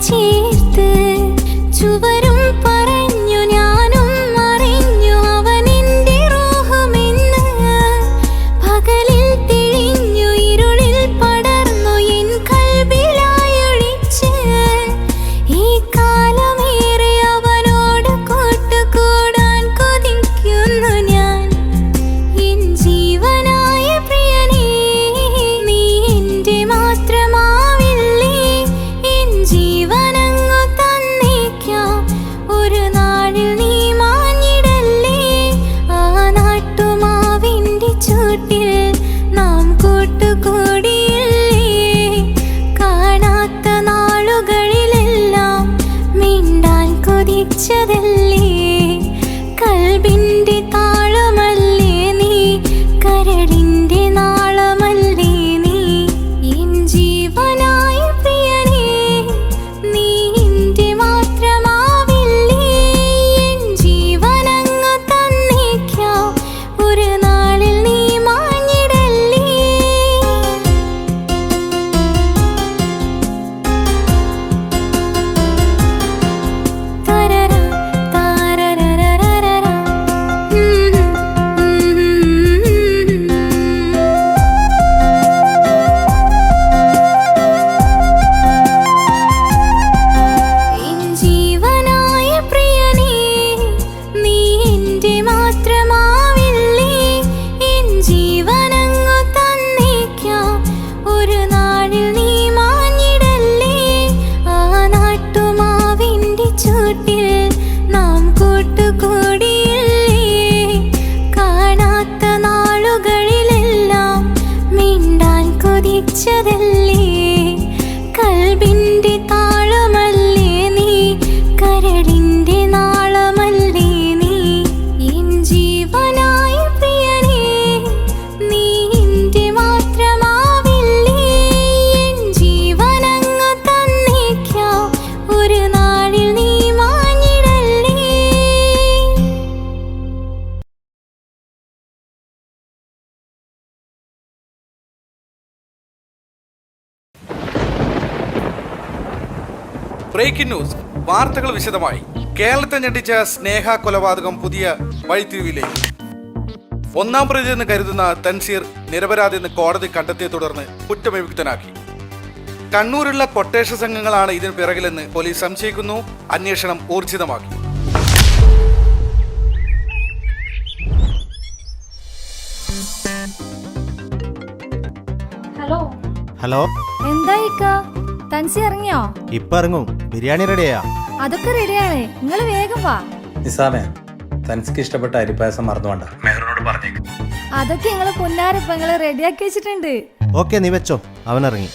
ചേർത്ത് ചുവരും പറഞ്ഞു ഞാനും അറിഞ്ഞു അവനെന്റെ റൂഹമെന്ന്. പകലിൽ തെളിഞ്ഞു ഇരുളിൽ പടർന്നു എൻ കൽബിലായൊളിച്ച്. ഈ കാലമേറെ അവനോട് കൂട്ടുകൂടാൻ കൊതിക്കുന്നു ഞാൻ. എൻ ജീവനായ പ്രിയനേ, നീ എന്റെ മാത്രമാവില്ലേ. എൻ ജീവനങ്ങു തന്നേക്കാം, ഒരു നാളിൽ നീ മാഞ്ഞിടല്ലേ. ആ നാട്ടുമാവിന്റെ ചൂട്ടിൽ നാം കൂട്ടുകൂടിയില്ലേ. കാണാത്ത നാളുകളിലെല്ലാം മിണ്ടാൻ കൊതിച്ചതല്ലേ. കൽബിന്റെ താളമല്ലേ നീ, കരളിന്റെ നാളമല്ലേ നീ. എൻ ജീവനായ പ്രിയനേ, നീ എന്റെ മാത്രമാവില്ലേ. എൻ ജീവനങ്ങു തന്നേക്കാം, ഒരു നാളിൽ നീ മാഞ്ഞിടല്ലേ. തരര താരരരരരര. എൻ ജീവനായ പ്രിയനേ, നീ എന്റെ മാത്രമാവില്ലേ. എൻ ജീവനങ്ങു തന്നേക്കാം, ഒരു നാളിൽ നീ മാഞ്ഞിടല്ലേ. ആ നാട്ടുമാവിന്റെ ചൂട്ടിൽ നാം കൂട്ടുകൂടിയില്ലേ. കാണാത്ത നാളുകളിലെല്ലാം മിണ്ടാൻ കൊതിച്ചതല്ലേ. കൽബിന്റെ താളമല്ലേ നീ, കരളിന്റെ നാളമല്ലേ നീ. എൻ ജീവനായ പ്രിയനേ, നീ എന്റെ മാത്രമാവില്ലേ. എൻ ജീവനങ്ങു തന്നേക്കാം, ഒരു നാളിൽ നീ മാഞ്ഞിടല്ലേ. Breaking news. വാർത്തകൾ വിശദമായി. കേരളത്തെ ഞെട്ടിച്ച സ്നേഹ കൊലപാതകം പുതിയ വഴിത്തിരിവിലേക്ക്. ഒന്നാം പ്രതിയെന്ന് കരുതുന്ന തൻസീർ നിരപരാധിയെന്ന് കോടതി കണ്ടെത്തിയെ തുടർന്ന് കുറ്റവിമുക്തനാക്കി. കണ്ണൂരുള്ള കൊട്ടേഷൻ സംഘങ്ങളാണ് ഇതിന് പിറകിലെന്ന് പോലീസ് സംശയിക്കുന്നു. അന്വേഷണം ഊർജിതമാക്കി. ഹലോ ഹലോ, എന്തായിക്ക തൻസി ഇറങ്ങിയോ? ഇപ്പൊ ഇറങ്ങും. ബിരിയാണി റെഡിയാ? അതൊക്കെ റെഡിയാണ്, നിങ്ങൾ വേഗം വാ. നിസാമേ, തനിക്ക് ഇഷ്ടപ്പെട്ട അരിപ്പായസം മറന്നുകൊണ്ട മെഹറിനോട് പറഞ്ഞേക്ക്. അതൊക്കെ നിങ്ങള് പൊന്നാരപ്പ നിങ്ങള് റെഡിയാക്കി വെച്ചിട്ടുണ്ട്. ഓക്കെ, നീ വെച്ചോ. അവൻ ഇറങ്ങി.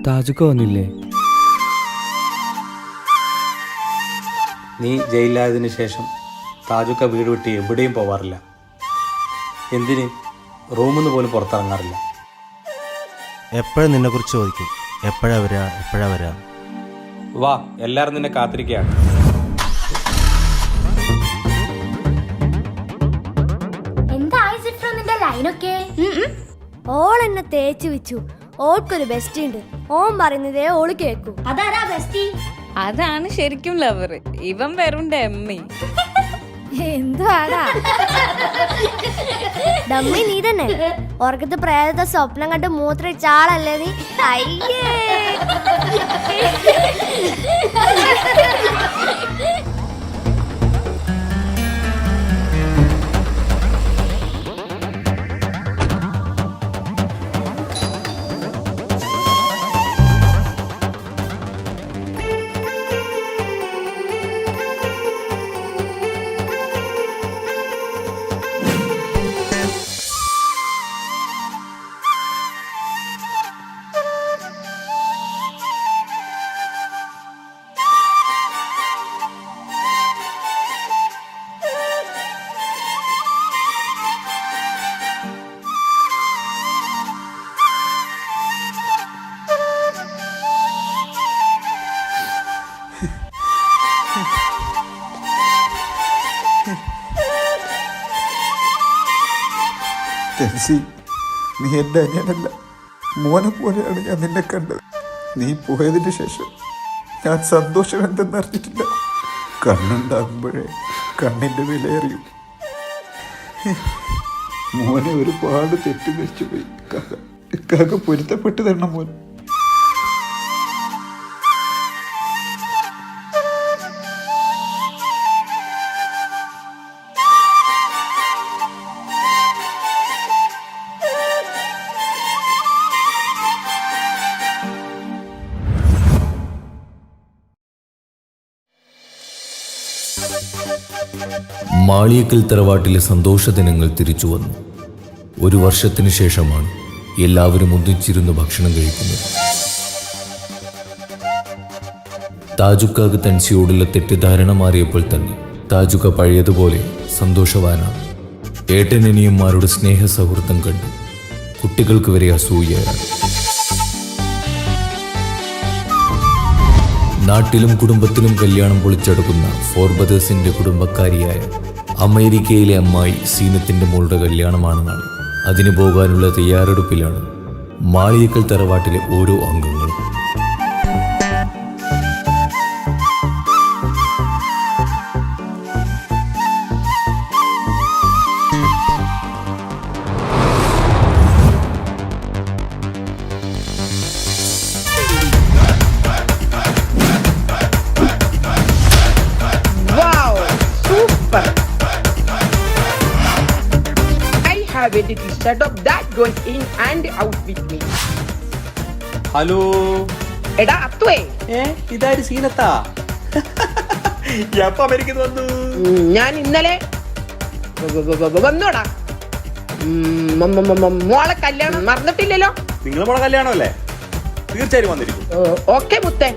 താജുക്ക് വന്നില്ലേ? നീ ജയിലിലായതിനു ശേഷം താജുക്ക വീട് വിട്ട് എവിടെയും പോവാറില്ല. എന്തിന് റൂമിൽ നിന്ന് പോലും പുറത്തിറങ്ങാറില്ല. എപ്പോഴും നിന്നെ കുറിച്ച് ചോദിക്കും. എപ്പോഴാ വരാ. വാ, എല്ലാവരും നിന്നെ കാത്തിരിക്കുകയാണ്. എന്തായി സിഫ്ര നിന്റെ ലൈനൊക്കെ? ഓൾ എന്നെ തേച്ചു വെച്ചു. ഓൾക്കൊരു ബെസ്റ്റ് ഉണ്ട്. ഓൻ പറയുന്നതേ ഓള് കേൾക്കൂ. അതാരാ ബെസ്റ്റി? അതാണ് ശരിക്കും ലവർ. ഇവൻ വെറും ഡമ്മി. എന്തുവാടാ ഡമ്മി നീ തന്നെ. ഉറക്കത്ത് പ്രേതത്തെ സ്വപ്നം കണ്ട് മൂത്രയിച്ച ആളല്ലേ നീ? അയ്യേ. തെൻസി, നീ എൻ്റെ അനിയനല്ല, മോനെ പോലെയാണ് ഞാൻ നിന്നെ കണ്ടത്. നീ പോയതിന് ശേഷം ഞാൻ സന്തോഷം എന്തെന്നറിഞ്ഞിട്ടില്ല. കണ്ണുണ്ടാകുമ്പോഴേ കണ്ണിൻ്റെ വിലയറിയും. മോനെ ഒരുപാട് തെറ്റിദ്ധരിച്ചു പോയി. കാക്ക പൊരുത്തപ്പെട്ട് തരണം മോൻ. മാളിയേക്കൽ തറവാട്ടിലെ സന്തോഷദിനങ്ങൾ തിരിച്ചു വന്നു. ഒരു വർഷത്തിനു ശേഷമാണ് എല്ലാവരും ഒന്നിച്ചിരുന്ന് ഭക്ഷണം കഴിക്കുന്നത്. താജുക്കാക്ക് തൻസിയോടുള്ള തെറ്റിദ്ധാരണ മാറിയപ്പോൾ തന്നെ താജുക്ക പഴയതുപോലെ സന്തോഷവാനാണ്. ഏട്ടനനിയന്മാരുടെ സ്നേഹ സൗഹൃദം കണ്ട് കുട്ടികൾക്ക് വരെ അസൂയയാണ്. നാട്ടിലും കുടുംബത്തിലും കല്യാണം പൊളിച്ചെടുക്കുന്ന ഫോർബദേഴ്സിന്റെ കുടുംബക്കാരിയായ അമേരിക്കയിലെ അമ്മായി സീനത്തിന്റെ മോളുടെ കല്യാണമാണ് നാളെ. അതിന് പോകാനുള്ള തയ്യാറെടുപ്പിലാണ് മാളിയേക്കൽ തറവാട്ടിലെ ഓരോ അംഗങ്ങളും. A little setup that goes in and out with me. Hello, എടാ അത്തുവേ, ഇതാര് സീനത്താ? എപ്പോ അമേരിക്കയിൽ വന്നു? ഞാൻ ഇന്നലെ വന്നോടാ. മോളെ കല്യാണം മറന്നിട്ടില്ലല്ലോ. നിങ്ങളെ മോളെ കല്യാണമല്ലേ? തീർച്ചയായും വന്നിരിക്കും. ഓക്കെ മുത്തേ,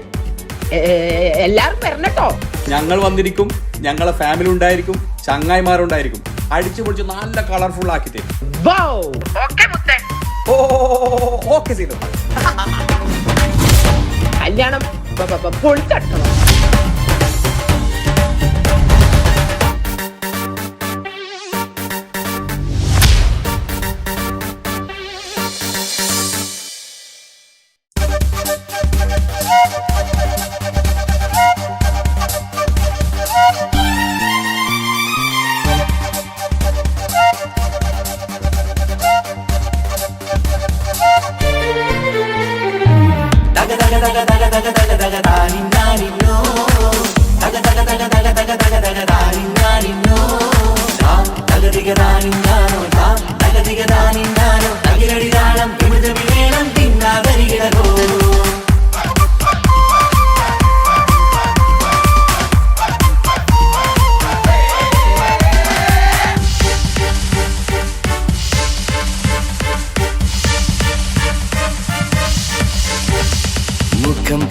എല്ലാരും വരണട്ടോ. ഞങ്ങൾ വന്നിരിക്കും. ഞങ്ങളെ ഫാമിലി ഉണ്ടായിരിക്കും, ചങ്ങായിമാരുണ്ടായിരിക്കും. അടിച്ചു പൊളിച്ച് നല്ല കളർഫുൾ ആക്കി തരും. ഓക്കെ മുത്തേ. ഓക്കെ സീന, കല്യാണം പൊളിച്ചട്ടോ.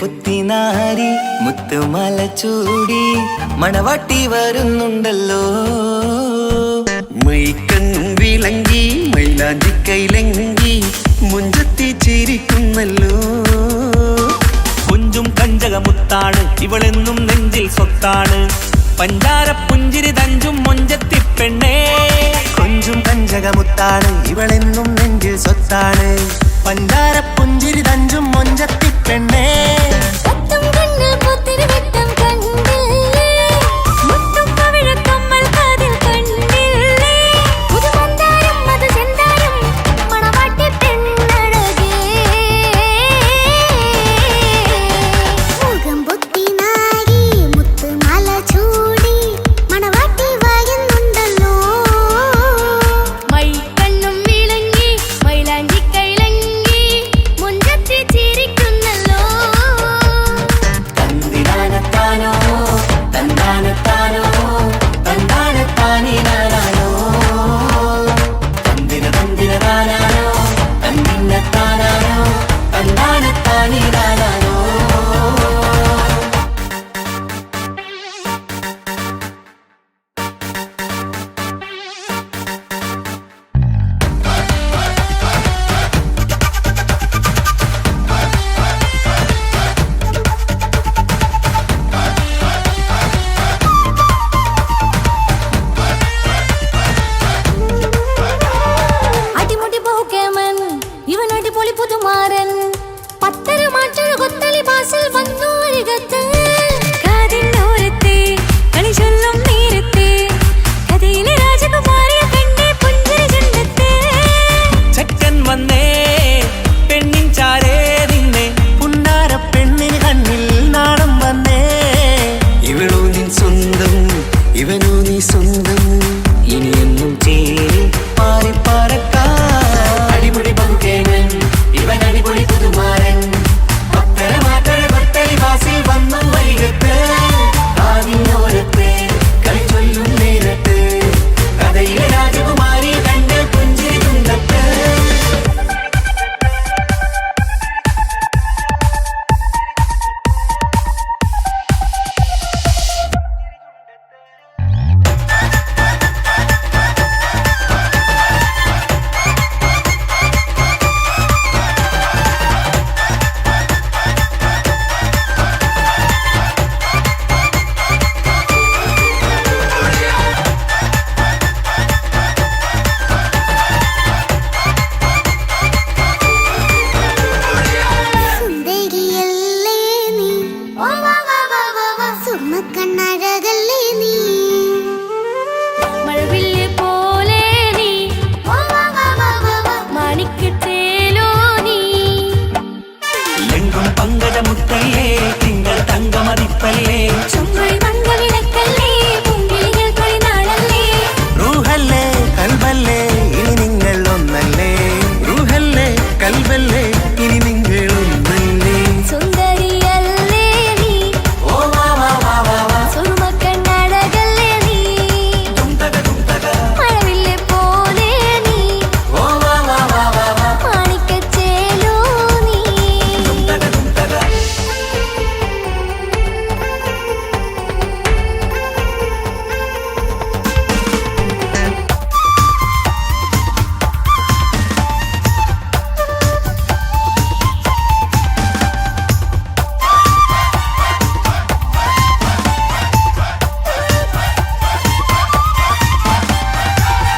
പുത്തിനാരി മുത്തുമല ചൂടി മണവാട്ടി വരുന്നുണ്ടല്ലോ. മൈക്കണ്ണും വിളങ്ങി മൈലാഞ്ചി കൈലങ്കി മുഞ്ചത്തി ചിരിക്കുന്നല്ലോ. കുഞ്ചും കഞ്ചകമുത്താണ് ഇവളെന്നും നെഞ്ചിൽ സ്വത്താണ്. പഞ്ചാര പുഞ്ചിരി തഞ്ചും മൊഞ്ചത്തി പെണ്ണേ. കൊഞ്ചും കഞ്ചകമുത്താണ് ഇവളെന്നും നെഞ്ചിൽ സ്വത്താണ്. പഞ്ചാര പുഞ്ചിരി തഞ്ചും മൊഞ്ചത്തി പെണ്ണേ. പുതുമാരൻ പത്തര മാറ്റൊരു കൊത്തളി ബാസിൽ വന്നു അരികത്ത് കാതിന്നോരത്തെ കളി ചൊല്ലും നേരത്തെ കഥയിലെ രാജകുമാരിയെ കണ്ടേ പുഞ്ചിരി ചുണ്ടത്തെ ചെക്കൻ വന്നേ പെണ്ണിൻ ചാരേ നിന്നെ പുന്നാര പെണ്ണിന് കണ്ണിൽ നാണം വന്നേ ഇവളോ നിൻ സ്വന്തം ഇവനോ നീ സ്വന്തം ഇനിയെന്നും ചേരി പാറി പാറക്കാൻ അടിപൊളി പങ്കേവൻ ഇവൻ അടിപൊളി പുതുമാരൻ പത്തര മാറ്റൊരു കൊത്തളി ബാസിൽ വന്നു വൈകത്ത് ആദിയോരത്ത് കളി ചൊല്ലും നേരത്ത് കഥയിലെ രാജകുമാരി കണ്ട് പുഞ്ചിരി തുണ്ടത്ത് സുന്ദരിയല്ലേ നീ സുർമ്മക്കണ്ണഴകല്ലേ നീ മഴവില്ല് പോലെ നീ മാണിക്കത്തേലോ നീ എങ്കും പങ്കജമുത്തല്ലേ തിങ്കൾ തങ്കമതിപ്പല്ലേ ചുങ്കുഴി മംഗവിളക്കല്ലേ പൂങ്കിളികൾ തൊഴിനാളല്ലേ റൂഹല്ലേ കൽബല്ലേ ഇനി നിങ്ങൾ ഒന്നല്ലേ റൂഹല്ലേ കൽബല്ലേ ഇനി നിങ്ങൾ ഒന്നല്ലേ സുന്ദരിയല്ലേ നീ ഓ വാ വാ വാ വാ വാ സുർമ്മക്കണ്ണഴകല്ലേ നീ മഴവില്ല് പോലെ നീ ഓ വാ വാ വാ വാ വാ മാണിക്കച്ചേലോ നീ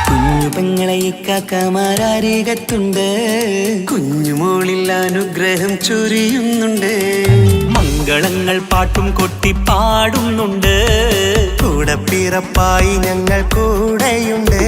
കുഞ്ഞു പെങ്ങളെ ഇക്കാക്കമാരാരികത്തുണ്ട് കുഞ്ഞുമോളിൽ അനുഗ്രഹം ചൊരിയുന്നുണ്ട് മംഗളങ്ങൾ പാട്ടും കൊട്ടി പാടുന്നുണ്ട് കൂടെ പിറപ്പായി ഞങ്ങൾ കൂടെയുണ്ട്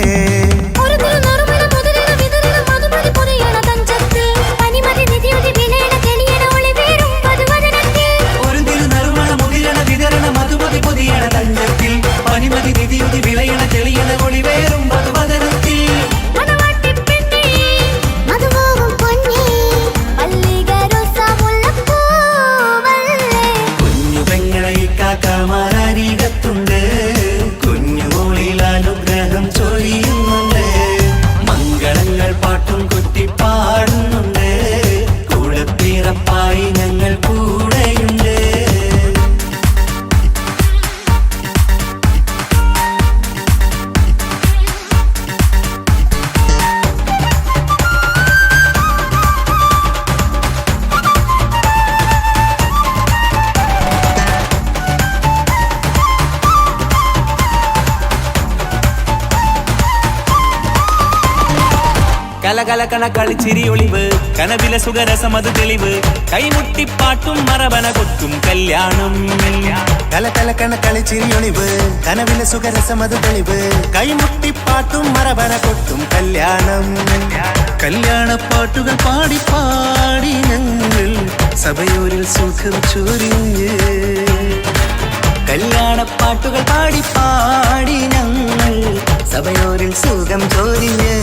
ഒരു തിരുനറുമണ മുതലിട വിതറിട മധുമതി പൊതിയണ തഞ്ചത്തിൽ പനിമതി നിധിയുതി വിലയണ തെളിയണ ഒളിവേറും പതുവദനത്തിൽ ഒരു തിരുനറുമണ മുകിരണ വിതരണ മധുമതി പൊതിയണ തഞ്ചത്തിൽ പനിമതി നിധിയുതി വിളയണ തെളിയണ ഒളിവേറും മധുവദനത്തിൽ മണവാട്ടിപ്പെണ്ണേ മധുപോകും പൊന്നേ മല്ലികരോസ മുല്ലപ്പൂവല്ലേ കുഞ്ഞു പെങ്ങളെ ഇക്കാക്കമാരാരികത്തുണ്ട് കുഞ്ഞുമോളിൽ അനുഗ്രഹം ചൊരിയുന്നുണ്ട് മംഗളങ്ങൾ പാട്ടും കൊട്ടി പാടുന്നുണ്ട് കൂടെ പിറപ്പായി ഞങ്ങൾ കൂടെയുണ്ട് കലകലകണ കളിച്ചിരി ഒളിവ് കനവില സുഖരസമത് തെളിവ് കൈമുട്ടിപ്പാട്ടും മറവന കൊട്ടും കല്യാണം കലകലക്കണ കളിച്ചിരിയൊളിവ് കനവിലെ സുഖരസമത് തെളിവ് കൈമുട്ടിപ്പാട്ടും മറവന കൊട്ടും കല്യാണം കല്യാണപ്പാട്ടുകൾ പാടി പാടി ഞങ്ങൾ സഭയൂരിൽ സുഖം ചൊരിഞ്ഞ് കല്യാണപ്പാട്ടുകൾ പാടി പാടി ഞങ്ങൾ സഭയോരിൽ സുഖം ചൊരിഞ്ഞ്